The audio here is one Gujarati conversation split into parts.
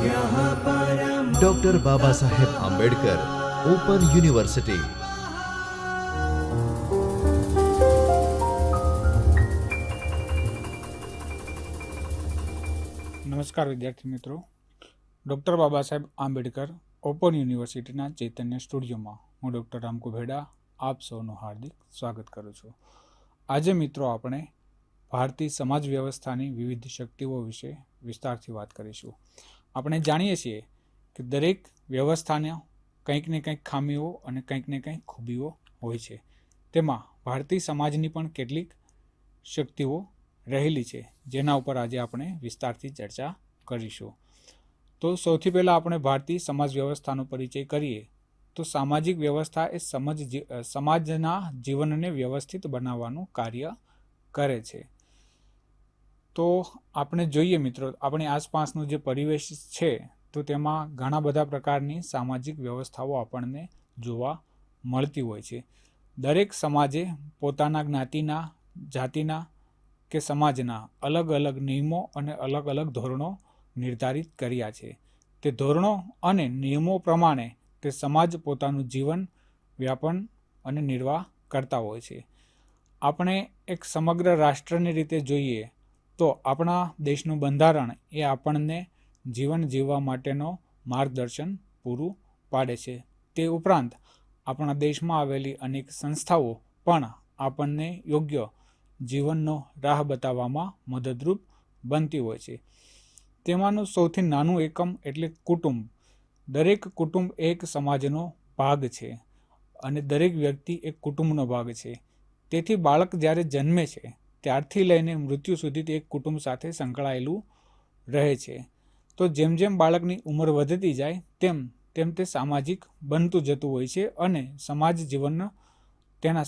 Doctor Baba Saheb Ambedkar open university. નમસ્કાર વિદ્યાર્થી મિત્રો, ડૉક્ટર બાબા સાહેબ આંબેડકર ઓપન યુનિવર્સિટીના ચૈતન્ય સ્ટુડિયોમાં હું ડૉક્ટર રામકુ ભેડા આપ સૌનું હાર્દિક સ્વાગત કરું છું। આજે મિત્રો આપણે ભારતીય સમાજ વ્યવસ્થાની વિવિધ શક્તિઓ વિશે વિસ્તારથી વાત કરીશું। આપણે જાણીએ છીએ કે દરેક વ્યવસ્થાને કંઈક ને કંઈક ખામીઓ અને કંઈક ને કંઈક ખૂબીઓ હોય છે। તેમાં ભારતીય સમાજની પણ કેટલીક શક્તિઓ રહેલી છે, જેના ઉપર આજે આપણે વિસ્તારથી ચર્ચા કરીશું। તો સૌથી પહેલાં આપણે ભારતીય સમાજ વ્યવસ્થાનો પરિચય કરીએ તો સામાજિક વ્યવસ્થા એ સમાજના જીવનને વ્યવસ્થિત બનાવવાનું કાર્ય કરે છે। તો આપણે જોઈએ મિત્રો, આપણી આસપાસનો જે પરિવેશ છે તો તેમાં ઘણા બધા પ્રકારની સામાજિક વ્યવસ્થાઓ આપણને જોવા મળતી હોય છે। દરેક સમાજે પોતાના જ્ઞાતિના, જાતિના કે સમાજના અલગ અલગ નિયમો અને અલગ અલગ ધોરણો નિર્ધારિત કર્યા છે। તે ધોરણો અને નિયમો પ્રમાણે તે સમાજ પોતાનું જીવન વ્યાપન અને નિર્વાહ કરતા હોય છે। આપણે એક સમગ્ર રાષ્ટ્રની રીતે જોઈએ તો આપણા દેશનું બંધારણ એ આપણને જીવન જીવવા માટેનો માર્ગદર્શન પૂરું પાડે છે। તે ઉપરાંત આપણા દેશમાં આવેલી અનેક સંસ્થાઓ પણ આપણને યોગ્ય જીવનનો રાહ બતાવવામાં મદદરૂપ બનતી હોય છે। તેમાંનું સૌથી નાનું એકમ એટલે કુટુંબ। દરેક કુટુંબ એક સમાજનો ભાગ છે અને દરેક વ્યક્તિ એક કુટુંબનો ભાગ છે। તેથી બાળક જ્યારે જન્મે છે ત્યારથી લઈને મૃત્યુ સુધી તે એક કુટુંબ સાથે સંકળાયેલું રહે છે। તો જેમ જેમ બાળકની ઉંમર વધતી જાય તેમ તેમ તે સામાજિક બનતું જતું હોય છે અને તેના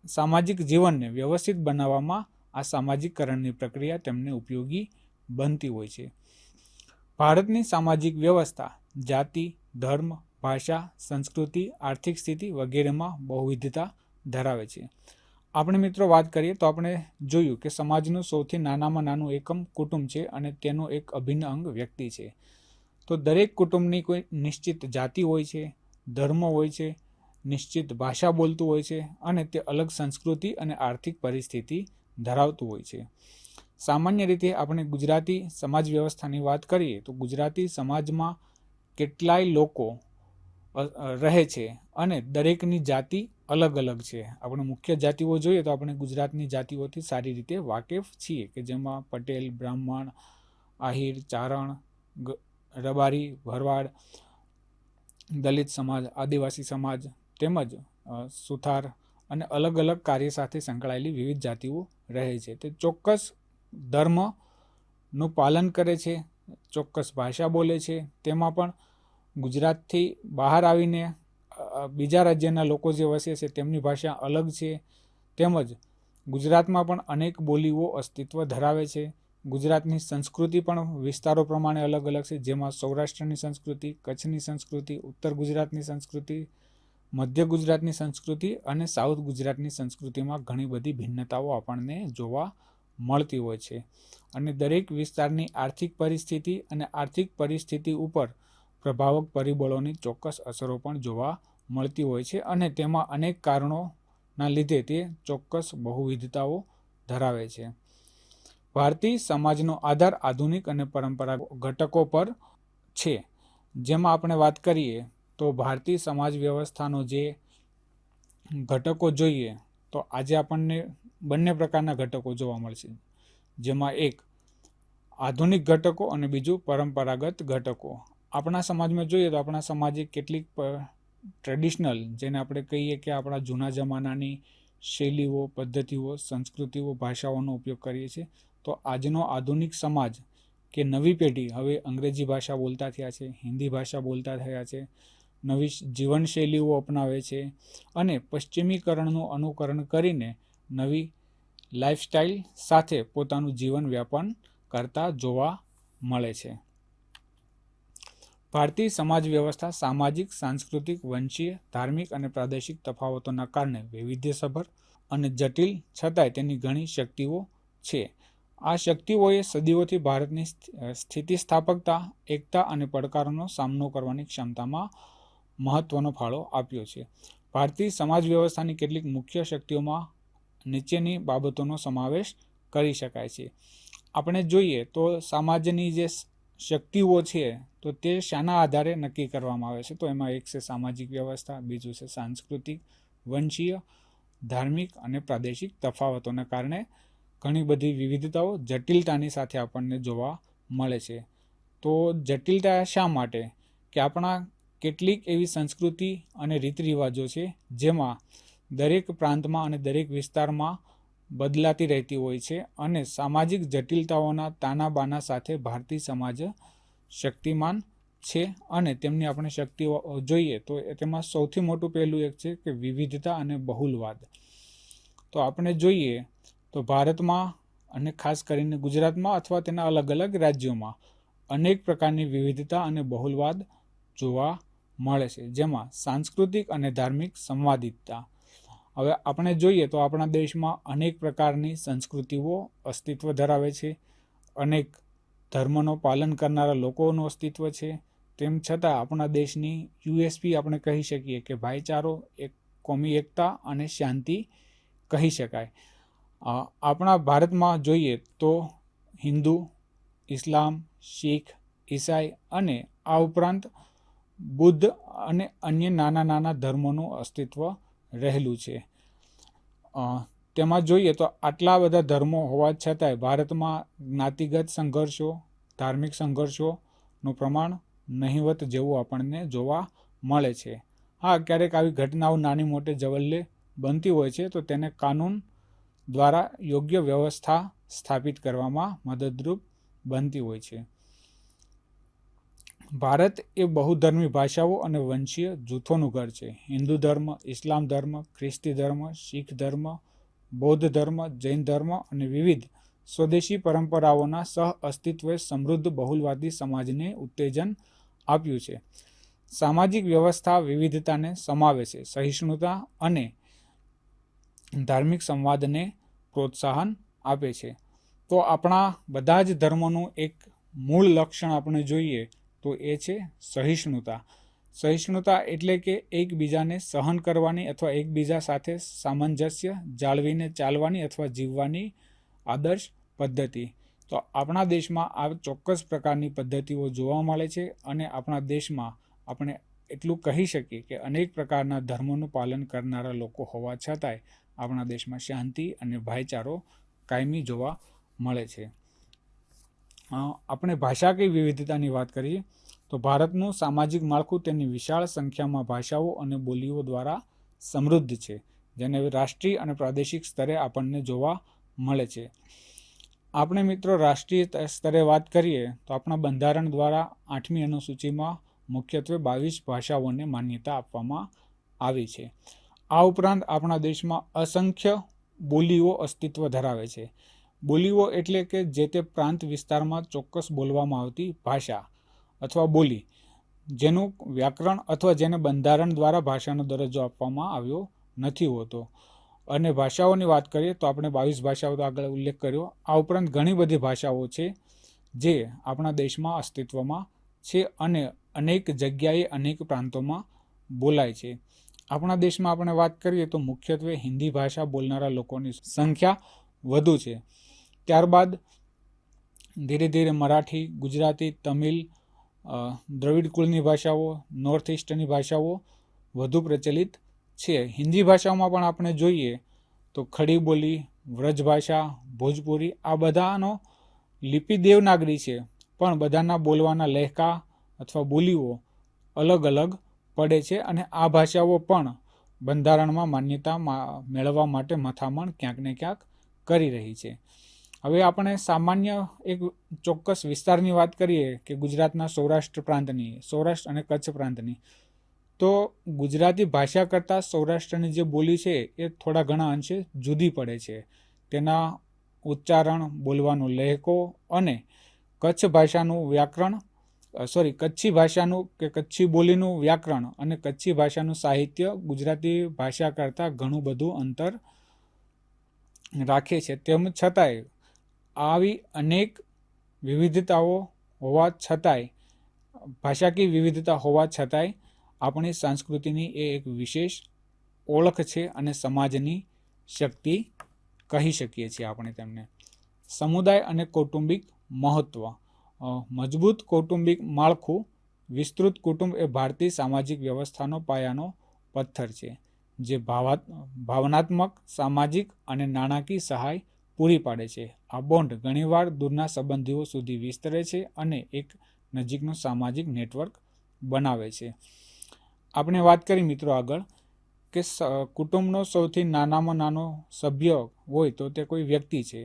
સામાજિક જીવનને વ્યવસ્થિત બનાવવામાં આ સામાજિકકરણની પ્રક્રિયા તેમને ઉપયોગી બનતી હોય છે। ભારતની સામાજિક વ્યવસ્થા જાતિ, ધર્મ, ભાષા, સંસ્કૃતિ, આર્થિક સ્થિતિ વગેરેમાં બહુવિધતા ધરાવે છે। આપણે મિત્રો વાત કરીએ તો આપણે જોયું કે સમાજનું સૌથી નાનામાં નાનું એકમ કુટુંબ છે અને તેનો એક અભિન્ન અંગ વ્યક્તિ છે। તો દરેક કુટુંબની કોઈ નિશ્ચિત જાતિ હોય છે, ધર્મ હોય છે, નિશ્ચિત ભાષા બોલતું હોય છે અને તે અલગ સંસ્કૃતિ અને આર્થિક પરિસ્થિતિ ધરાવતું હોય છે। સામાન્ય રીતે આપણે ગુજરાતી સમાજ વ્યવસ્થાની વાત કરીએ તો ગુજરાતી સમાજમાં કેટલાય લોકો રહે છે અને દરેકની જાતિ અલગ અલગ છે। આપણે મુખ્ય જાતિઓ જોઈએ તો આપણે ગુજરાતની જાતિઓથી સારી રીતે વાકેફ છીએ કે જેમાં પટેલ, બ્રાહ્મણ, આહિર, ચારણ, રબારી, ભરવાડ, દલિત સમાજ, આદિવાસી સમાજ તેમજ સુથાર અને અલગ અલગ કાર્ય સાથે સંકળાયેલી વિવિધ જાતિઓ રહે છે। તે ચોક્કસ ધર્મનું પાલન કરે છે, ચોક્કસ ભાષા બોલે છે। તેમાં પણ ગુજરાતથી બહાર આવીને બીજા રાજ્યના લોકો જે વસે છે તેમની ભાષા અલગ છે। તેમજ ગુજરાતમાં પણ અનેક બોલીઓ અસ્તિત્વ ધરાવે છે। ગુજરાતની સંસ્કૃતિ પણ વિસ્તારો પ્રમાણે અલગ અલગ છે, જેમાં સૌરાષ્ટ્રની સંસ્કૃતિ, કચ્છની સંસ્કૃતિ, ઉત્તર ગુજરાતની સંસ્કૃતિ, મધ્ય ગુજરાતની સંસ્કૃતિ અને સાઉથ ગુજરાતની સંસ્કૃતિમાં ઘણી બધી ભિન્નતાઓ આપણને જોવા મળતી હોય છે। અને દરેક વિસ્તારની આર્થિક પરિસ્થિતિ અને આર્થિક પરિસ્થિતિ ઉપર પ્રભાવક પરિબળોની ચોક્કસ અસરો પણ જોવા મળતી હોય છે અને તેમાં અનેક કારણોના લીધે તે ચોક્કસ બહુવિધતાઓ ધરાવે છે। ભારતીય સમાજનો આધાર આધુનિક અને પરંપરાગત ઘટકો પર છે। જેમાં આપણે વાત કરીએ તો ભારતીય સમાજ વ્યવસ્થાનો જે ઘટકો જોઈએ તો આજે આપણને બંને પ્રકારના ઘટકો જોવા મળશે, જેમાં એક આધુનિક ઘટકો અને બીજું પરંપરાગત ઘટકો। આપણા સમાજમાં જોઈએ તો આપણા સમાજે કેટલીક ટ્રેડિશનલ, જેને આપણે કહીએ કે આપણા જૂના જમાનાની શૈલીઓ, પદ્ધતિઓ, સંસ્કૃતિઓ, ભાષાઓનો ઉપયોગ કરીએ છીએ। તો આજનો આધુનિક સમાજ કે નવી પેઢી હવે અંગ્રેજી ભાષા બોલતા થયા છે, હિન્દી ભાષા બોલતા થયા છે, નવી જીવનશૈલીઓ અપનાવે છે અને પશ્ચિમીકરણનું અનુકરણ કરીને નવી લાઈફસ્ટાઈલ સાથે પોતાનું જીવન વ્યાપન કરતા જોવા મળે છે। ભારતીય સમાજ વ્યવસ્થા સામાજિક, સાંસ્કૃતિક, વંશીય, ધાર્મિક અને પ્રાદેશિક તફાવતોના કારણે વૈવિધ્યસભર અને જટિલ છતાંય તેની ઘણી શક્તિઓ છે। આ શક્તિઓએ સદીઓથી ભારતની સ્થિતિસ્થાપકતા, એકતા અને પડકારોનો સામનો કરવાની ક્ષમતામાં મહત્વનો ફાળો આપ્યો છે. ભારતીય સમાજ વ્યવસ્થાની કેટલીક મુખ્ય શક્તિઓમાં નીચેની બાબતોનો સમાવેશ કરી શકાય છે. આપણે જોઈએ તો સમાજની જે શક્તિઓ છે તો તે શાના આધારે નક્કી કરવામાં આવે છે? તો એમાં એક છે સામાજિક વ્યવસ્થા, બીજું છે સાંસ્કૃતિક, વંશીય, ધાર્મિક અને પ્રાદેશિક તફાવતોને કારણે ઘણી બધી વિવિધતાઓ, જટિલતાની સાથે આપણને જોવા મળે છે. તો જટિલતા શા માટે? કે આપણા કેટલીક એવી સંસ્કૃતિ અને રીત રિવાજો છે જેમાં દરેક પ્રાંતમાં અને દરેક વિસ્તારમાં બદલાતી રહેતી હોય છે અને સામાજિક જટિલતાઓના તાનાબાના સાથે ભારતીય સમાજ શક્તિમાન છે અને તેમની આપણે શક્તિઓ જોઈએ તો તેમાં સૌથી મોટું પહેલું એક છે કે વિવિધતા અને બહુલવાદ. તો આપણે જોઈએ તો ભારતમાં અને ખાસ કરીને ગુજરાતમાં અથવા તેના અલગ અલગ રાજ્યોમાં અનેક પ્રકારની વિવિધતા અને બહુલવાદ જોવા મળે છે, જેમાં સાંસ્કૃતિક અને ધાર્મિક સંવાદિતતા. હવે આપણે જોઈએ તો આપણા દેશમાં અનેક પ્રકારની સંસ્કૃતિઓ અસ્તિત્વ ધરાવે છે, અનેક ધર્મનો પાલન કરનારા લોકોનું અસ્તિત્વ છે. તેમ છતાં આપણા દેશની યુએસપી આપણે કહી શકીએ કે ભાઈચારો, એક કોમી એકતા અને શાંતિ કહી શકાય. આપણા ભારતમાં જોઈએ તો હિન્દુ, ઇસ્લામ, શીખ, ઈસાઈ અને આ ઉપરાંત બુદ્ધ અને અન્ય નાના નાના ધર્મોનું અસ્તિત્વ રહેલું છે. તેમાં જોઈએ તો આટલા બધા ધર્મો હોવા છતાંય ભારતમાં જ્ઞાતિગત સંઘર્ષો, ધાર્મિક સંઘર્ષોનું પ્રમાણ નહિવત જેવું આપણને જોવા મળે છે. હા, ક્યારેક આવી ઘટનાઓ નાની મોટી જવલ્લે બનતી હોય છે તો તેને કાનૂન દ્વારા યોગ્ય વ્યવસ્થા સ્થાપિત કરવામાં મદદરૂપ બનતી હોય છે. ભારત એ બહુધર્મી ભાષાઓ અને વંશીય જૂથોનું ઘર છે. હિન્દુ ધર્મ, ઇસ્લામ ધર્મ, ખ્રિસ્તી ધર્મ, શીખ ધર્મ, બૌદ્ધ ધર્મ, જૈન ધર્મ અને વિવિધ સ્વદેશી પરંપરાઓના સહ અસ્તિત્વએ સમૃદ્ધ બહુલવાદી સમાજને ઉત્તેજન આપ્યું છે. સામાજિક વ્યવસ્થા વિવિધતાને સમાવે છે, સહિષ્ણુતા અને ધાર્મિક સંવાદને પ્રોત્સાહન આપે છે. તો આપણા બધા જ ધર્મોનું એક મૂળ લક્ષણ આપણે જોઈએ તો એ છે સહિષ્ણુતા. સહિષ્ણુતા એટલે કે એકબીજાને સહન કરવાની અથવા એકબીજા સાથે સામંજસ્ય જાળવીને ચાલવાની અથવા જીવવાની આદર્શ પદ્ધતિ. તો આપણા દેશમાં આ ચોક્કસ પ્રકારની પદ્ધતિઓ જોવા મળે છે અને આપણા દેશમાં આપણે એટલું કહી શકીએ કે અનેક પ્રકારના ધર્મોનું પાલન કરનારા લોકો હોવા છતાંય આપણા દેશમાં શાંતિ અને ભાઈચારો કાયમી જોવા મળે છે. આપણે ભાષાકીય વિવિધતાની વાત કરીએ તો ભારતનું સામાજિક માળખું તેની વિશાળ સંખ્યામાં ભાષાઓ અને બોલીઓ દ્વારા સમૃદ્ધ છે, જેને રાષ્ટ્રીય અને પ્રાદેશિક સ્તરે આપણને જોવા મળે છે. આપણે મિત્રો રાષ્ટ્રીય સ્તરે વાત કરીએ તો આપણા બંધારણ દ્વારા 8મી અનુસૂચિમાં મુખ્યત્વે 22 ભાષાઓને માન્યતા આપવામાં આવી છે. આ ઉપરાંત આપણા દેશમાં અસંખ્ય બોલીઓ અસ્તિત્વ ધરાવે છે. બોલીઓ એટલે કે જે તે પ્રાંત વિસ્તારમાં ચોક્કસ બોલવામાં આવતી ભાષા અથવા બોલી, જેનું વ્યાકરણ અથવા જેને બંધારણ દ્વારા ભાષાનો દરજ્જો આપવામાં આવ્યો નથી હોતો. અને ભાષાઓની વાત કરીએ તો આપણે 22 ભાષાઓ આગળ ઉલ્લેખ કર્યો. આ ઉપરાંત ઘણી બધી ભાષાઓ છે જે આપણા દેશમાં અસ્તિત્વમાં છે અને અનેક જગ્યાએ અનેક પ્રાંતોમાં બોલાય છે. આપણા દેશમાં આપણે વાત કરીએ તો મુખ્યત્વે હિન્દી ભાષા બોલનારા લોકોની સંખ્યા વધુ છે. ત્યારબાદ ધીરે ધીરે મરાઠી, ગુજરાતી, તમિલ, દ્રવિડ કુળની ભાષાઓ, નોર્થ ઇસ્ટની ભાષાઓ વધુ પ્રચલિત છે. હિન્દી ભાષામાં પણ આપણે જોઈએ તો ખડી બોલી, વ્રજ ભાષા, ભોજપુરી આ બધાનો લિપિ દેવનાગરી છે, પણ બધાના બોલવાના લહેકા અથવા બોલીઓ અલગ અલગ પડે છે અને આ ભાષાઓ પણ બંધારણમાં માન્યતા મેળવવા માટે મથામણ ક્યાંક ને ક્યાંક કરી રહી છે. હવે આપણે સામાન્ય એક ચોક્કસ વિસ્તારની વાત કરીએ કે ગુજરાતના સૌરાષ્ટ્ર પ્રાંતની, સૌરાષ્ટ્ર અને કચ્છ પ્રાંતની, તો ગુજરાતી ભાષા કરતાં સૌરાષ્ટ્રની જે બોલી છે એ થોડા ઘણા અંશે જુદી પડે છે. તેના ઉચ્ચારણ, બોલવાનો લહેકો અને કચ્છ ભાષાનું વ્યાકરણ કચ્છી ભાષાનું કે કચ્છી બોલીનું વ્યાકરણ અને કચ્છી ભાષાનું સાહિત્ય ગુજરાતી ભાષા કરતાં ઘણું બધું અંતર રાખે છે. તેમ છતાંય આવી અનેક વિવિધતાઓ હોવા છતાંય, ભાષાકીય વિવિધતા હોવા છતાંય આપણી સંસ્કૃતિની એ એક વિશેષ ઓળખ છે અને સમાજની શક્તિ કહી શકીએ છીએ આપણે તેમને. સમુદાય અને કૌટુંબિક મહત્વ. મજબૂત કૌટુંબિક માળખું. વિસ્તૃત કુટુંબ એ ભારતીય સામાજિક વ્યવસ્થાનો પાયાનો પથ્થર છે, જે ભાવનાત્મક, સામાજિક અને નાણાકીય સહાય પૂરી પાડે છે. આ બોન્ડ ઘણીવાર દૂરના સંબંધીઓ સુધી વિસ્તરે છે અને એક નજીકનું સામાજિક નેટવર્ક બનાવે છે. આપણે વાત કરી મિત્રો આગળ કે કુટુંબનો સૌથી નાનામાં નાનો સભ્ય હોય તો તે કોઈ વ્યક્તિ છે.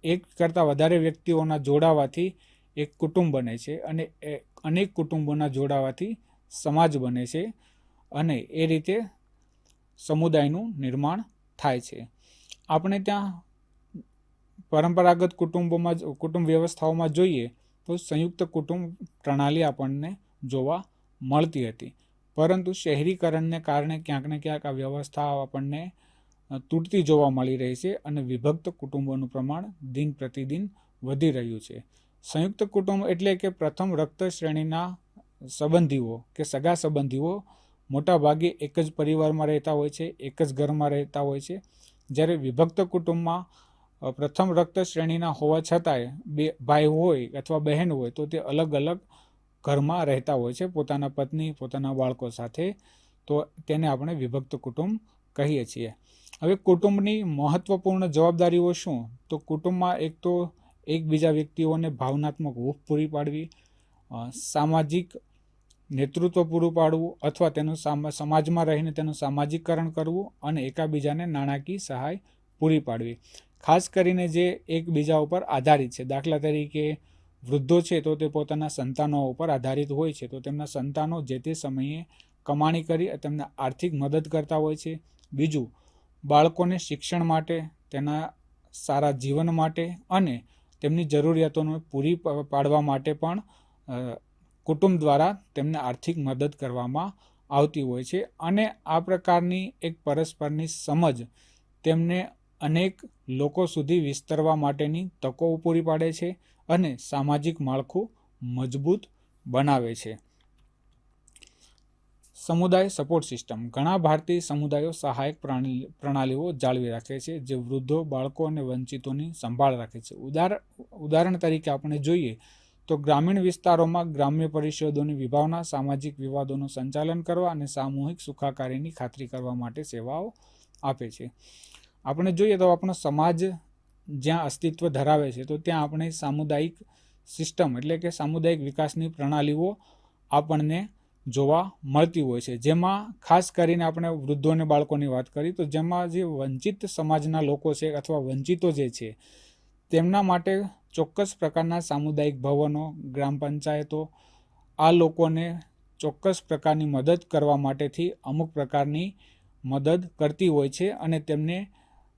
એક કરતાં વધારે વ્યક્તિઓના જોડાવાથી એક કુટુંબ બને છે અને અનેક કુટુંબોના જોડાવાથી સમાજ બને છે અને એ રીતે સમુદાયનું નિર્માણ થાય છે. આપણે ત્યાં પરંપરાગત કુટુંબ વ્યવસ્થાઓમાં જોઈએ તો સંયુક્ત કુટુંબ પ્રણાલી આપણને જોવા મળતી હતી, પરંતુ શહેરીકરણને કારણે ક્યાંક ને ક્યાંક આ વ્યવસ્થા આપણને તૂટતી જોવા મળી રહી છે અને વિભક્ત કુટુંબોનું પ્રમાણ દિન પ્રતિદિન વધી રહ્યું છે. સંયુક્ત કુટુંબ એટલે કે પ્રથમ રક્ત શ્રેણીના સંબંધીઓ કે સગા સંબંધીઓ મોટા ભાગે એક જ પરિવારમાં રહેતા હોય છે, એક જ ઘરમાં રહેતા હોય છે. જ્યારે વિભક્ત કુટુંબમાં પ્રથમ રક્ત શ્રેણીના હોવા છતાંય બે ભાઈ હોય અથવા બહેન હોય તો તે અલગ અલગ ઘરમાં રહેતા હોય છે પોતાના પત્ની, પોતાના બાળકો સાથે. તો તેને આપણે વિભક્ત કુટુંબ કહીએ છીએ. હવે કુટુંબની મહત્વપૂર્ણ જવાબદારીઓ શું? તો કુટુંબમાં એક તો એકબીજા વ્યક્તિઓને ભાવનાત્મક હૂંફ પૂરી પાડવી, સામાજિક નેતૃત્વ પૂરું પાડવું અથવા તેનું સમાજમાં રહીને તેનું સામાજિકકરણ કરવું અને એકાબીજાને નાણાકીય સહાય પૂરી પાડવી. ખાસ કરીને જે એકબીજા ઉપર આધારિત છે. દાખલા તરીકે વૃદ્ધો છે તો તે પોતાના સંતાનો ઉપર આધારિત હોય છે, તો તેમના સંતાનો જે તે સમયે કમાણી કરી તેમને આર્થિક મદદ કરતા હોય છે. બીજું, બાળકોને શિક્ષણ માટે, તેના સારા જીવન માટે અને તેમની જરૂરિયાતોને પૂરી પાડવા માટે પણ કુટુંબ દ્વારા તેમને આર્થિક મદદ કરવામાં આવતી હોય છે. અને આ પ્રકારની એક પરસ્પરની સમજ તેમને અનેક લોકો સુધી વિસ્તરવા માટેની તકો પૂરી પાડે છે અને સામાજિક માળખું મજબૂત બનાવે છે. સમુદાય સપોર્ટ સિસ્ટમ. ઘણા ભારતીય સમુદાયો સહાયક પ્રણાલીઓ જાળવી રાખે છે, જે વૃદ્ધો, બાળકો અને વંચિતોની સંભાળ રાખે છે. ઉદાહરણ તરીકે આપણે જોઈએ તો ગ્રામીણ વિસ્તારોમાં ગ્રામ્ય પરિષદોની વિભાવના સામાજિક વિવાદોનું સંચાલન કરવા અને સામૂહિક સુખાકારીની ખાતરી કરવા માટે સેવાઓ આપે છે. આપણે જોઈએ તો આપણો સમાજ જ્યાં અસ્તિત્વ ધરાવે છે તો ત્યાં આપણે સામુદાયિક સિસ્ટમ એટલે કે સામુદાયિક વિકાસની પ્રણાલીઓ આપણને જોવા મળતી હોય છે, જેમાં ખાસ કરીને આપણે વૃદ્ધો અને બાળકોની વાત કરી તો જેમાં જે વંચિત સમાજના લોકો છે અથવા વંચિતો જે છે તેમના માટે ચોક્કસ પ્રકારના સામુદાયિક ભવનો, ગ્રામ પંચાયતો આ લોકોને ચોક્કસ પ્રકારની મદદ કરવા માટેથી અમુક પ્રકારની મદદ કરતી હોય છે અને તેમને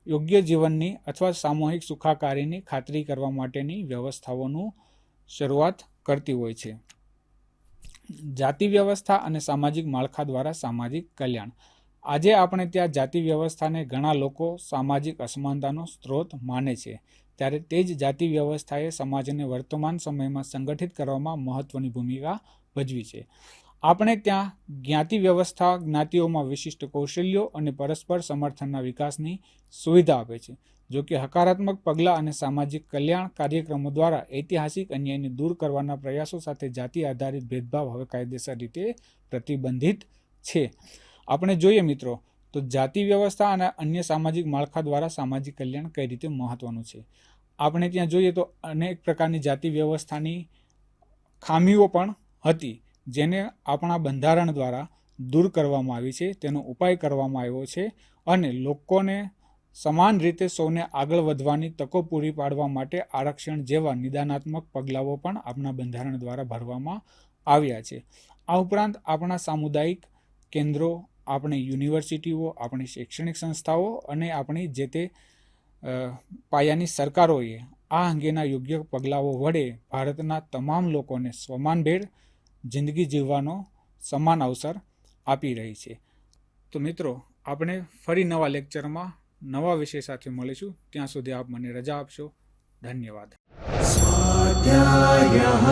યોગ્ય જીવનની અથવા સામૂહિક સુખાકારીની ખાતરી કરવા માટેની વ્યવસ્થાઓનું શરૂઆત કરતી હોય છે. જાતિ વ્યવસ્થા અને સામાજિક માળખા દ્વારા સામાજિક કલ્યાણ. આજે આપણે ત્યાં જાતિ વ્યવસ્થાને ઘણા લોકો સામાજિક અસમાનતાનો સ્ત્રોત માને છે, ત્યારે તે જ જાતિ વ્યવસ્થાએ સમાજને વર્તમાન સમયમાં સંગઠિત કરવામાં મહત્વની ભૂમિકા ભજવી છે. આપણે ત્યાં જ્ઞાતિ વ્યવસ્થા જ્ઞાતિઓમાં વિશિષ્ટ કૌશલ્યો અને પરસ્પર સમર્થનના વિકાસની સુવિધા આપે છે. જો કે હકારાત્મક પગલાં અને સામાજિક કલ્યાણ કાર્યક્રમો દ્વારા ઐતિહાસિક અન્યાયને દૂર કરવાના પ્રયાસો સાથે જાતિ આધારિત ભેદભાવ હવે કાયદેસર રીતે પ્રતિબંધિત છે. આપણે જોઈએ મિત્રો તો જાતિ વ્યવસ્થા અને અન્ય સામાજિક માળખા દ્વારા સામાજિક કલ્યાણ કઈ રીતે મહત્વનું છે. આપણે ત્યાં જોઈએ તો અનેક પ્રકારની જાતિ વ્યવસ્થાની ખામીઓ પણ હતી, જેને આપણા બંધારણ દ્વારા દૂર કરવામાં આવી છે, તેનો ઉપાય કરવામાં આવ્યો છે અને લોકોને સમાન રીતે સૌને આગળ વધવાની તકો પૂરી પાડવા માટે આરક્ષણ જેવા નિદાનાત્મક પગલાઓ પણ આપણા બંધારણ દ્વારા ભરવામાં આવ્યા છે. આ ઉપરાંત આપણા સામુદાયિક કેન્દ્રો, આપણી યુનિવર્સિટીઓ, આપણી શૈક્ષણિક સંસ્થાઓ અને આપણી જે તે પાયાની સરકારોએ આ અંગેના યોગ્ય પગલાઓ વડે ભારતના તમામ લોકોને સમાનભેર જિંદગી જીવવાનો સમાન અવસર આપી રહી છે. તો મિત્રો, આપણે ફરી નવા લેક્ચરમાં નવા વિષય સાથે મળીશું. ત્યાં સુધી આપ મને રજા આપશો. ધન્યવાદ. स्वाध्यायः